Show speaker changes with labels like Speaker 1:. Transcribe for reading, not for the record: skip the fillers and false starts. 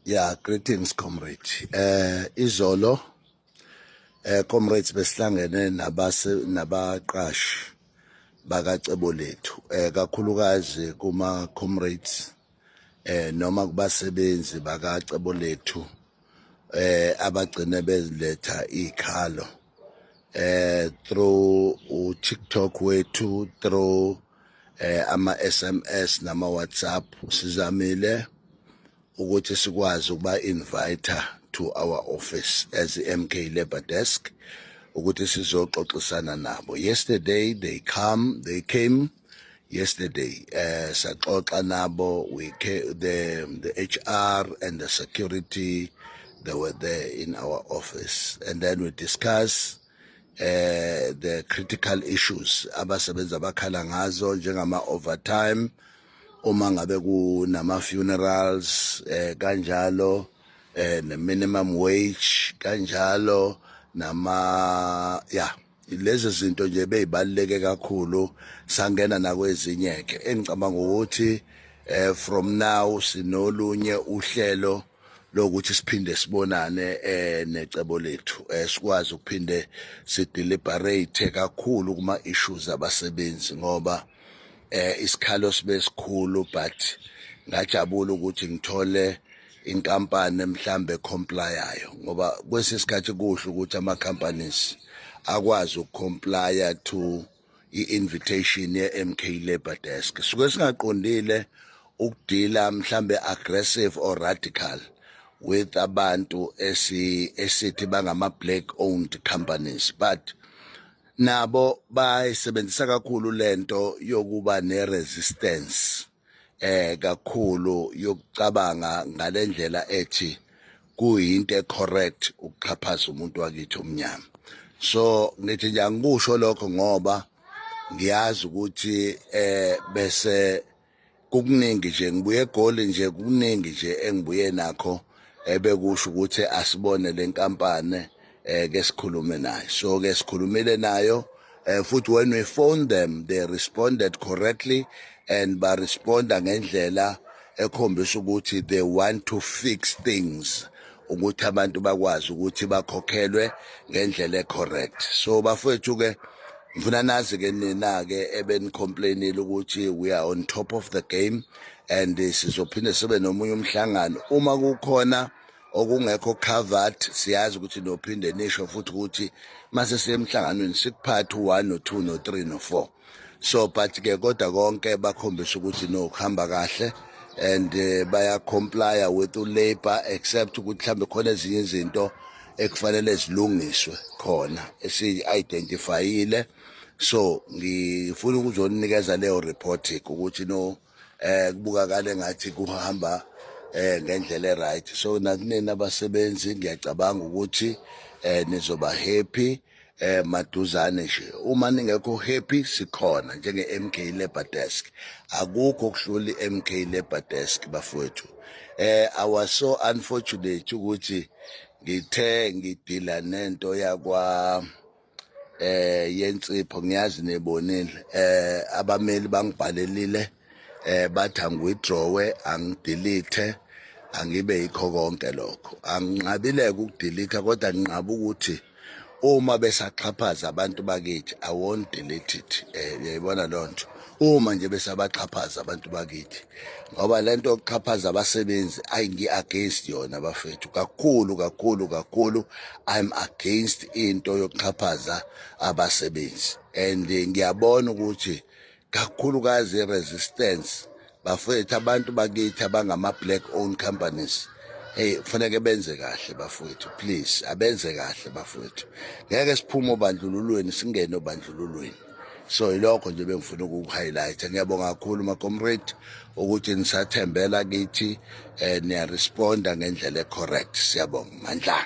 Speaker 1: Yeah, greetings comrade. Izolo comrades besihlangene nabaqashi baka Cebolethu. Kakhulukazi kuma comrades noma kubasebenzi baka Cebolethu abagcine beziletha ikhalo through TikTok wethu, through ama SMS nama WhatsApp. Sizamile ukuthi sikwazi ukuba invite to our office as MK Labor Desk ukuthi sizoxoxisana nabo. Yesterday they came yesterday. Saxoxa nabo, the HR and the security, they were there in our office, and then we discuss the critical issues abasebenzi abakhala ngazo njengama overtime, uma ngabe kunama funerals kanjalo, ne minimum wage kanjalo, nama lezi zinto nje bezibaleke kakhulu. Sangena nakwezinye ke engicabanga ukuthi from now sinolunye uhlelo lokuthi siphinde sibonane neCebolethu, sikwazi ukuphinde sideliberate kakhulu kuma issues abasebenzi, ngoba isikhalo sibe sikhulu, but ngajabula ukuthi ngithole inkampani mhlambe complyayo, ngoba kwesisikhathi kuhle ukuthi ama companies akwazi ukucomplya to i-invitation ye-MK Labor Desk. Suke singaqondile ukudila mhlambe aggressive or radical with abantu esithi bangama black owned companies, but nabo bayisebenzisa kakhulu lento yokuba ne-resistance kakhulu yokucabanga ngalendlela ethi kuyinto correct ukuxhaphaza umuntu wakithi omnyama. So ngithi nje angikusho lokho ngoba ngiyazi ukuthi bese kukuningi nje ngibuye egoli nje kuningi nje engibuye nakho bekusho ukuthi asibone lenkampani ke sikhulume nayo. So ke sikhulumile nayo, futhi when we phoned them they responded correctly, and ba responda ngendlela ekhombisa ukuthi they want to fix things ukuthi abantu bakwazi ukuthi bakhokhelwe ngendlela correct. So bafethu ke ngifuna nazi ke nina ke ebenicomplainile ukuthi we are on top of the game, and sizophinde sibe nomunye umhlangano uma kukhona okungekho covered. Siyazi ukuthi nophinde nisho futhi ukuthi mase siyemhlanganweni sikuphatha 1 no 2 no 3 no 4. So but ke kodwa konke bakhombisa ukuthi no kuhamba kahle, and baya comply with labor, except ukuthi mhlambe khona ezinye izinto ekufanele zilungiswe khona esi-identifyile. So ngifuna ukuzonikeza leyo report ukuthi no kubukakala ngathi kuhamba ngendlela right. So nakunina abasebenzi ngiyacabanga ukuthi nizoba happy maduzane nje. Uma ningekho happy sikhona njenge MK Labor Desk, akukho kuhluli MK Labor Desk bafowethu. I was so unfortunate ukuthi ngithe ngidila nento yakwa yensipho, ngiyazi nebonile abameli bangibhalelile bathi angwithdrawe, angidelete, angibe yikho konke lokho. Anginqabileke ukudelete, kodwa nginqaba ukuthi uma besaxhaphaza abantu bakithi I won't delete it. Uyayibona lonto, uma nje besabaxhaphaza abantu bakithi, ngoba lento yokuxhaphaza abasebenzi ayingi-against yona bafethu, kakhulu I'm against into yokuxhaphaza abasebenzi. And ngiyabona ukuthi kakhulukazi resistance bafethu abantu bakithi abangama black owned companies, kufanele benze kahle bafowethu, please abenze kahle bafowethu. Ngeke siphume obandlululweni singene obandlululweni. So ilokho nje bengifuna ukuhighlight. Ngiyabonga kakhulu ma comrade ukuthi nisathembela kithi niya responda ngendlela correct. Siyabonga, mandla.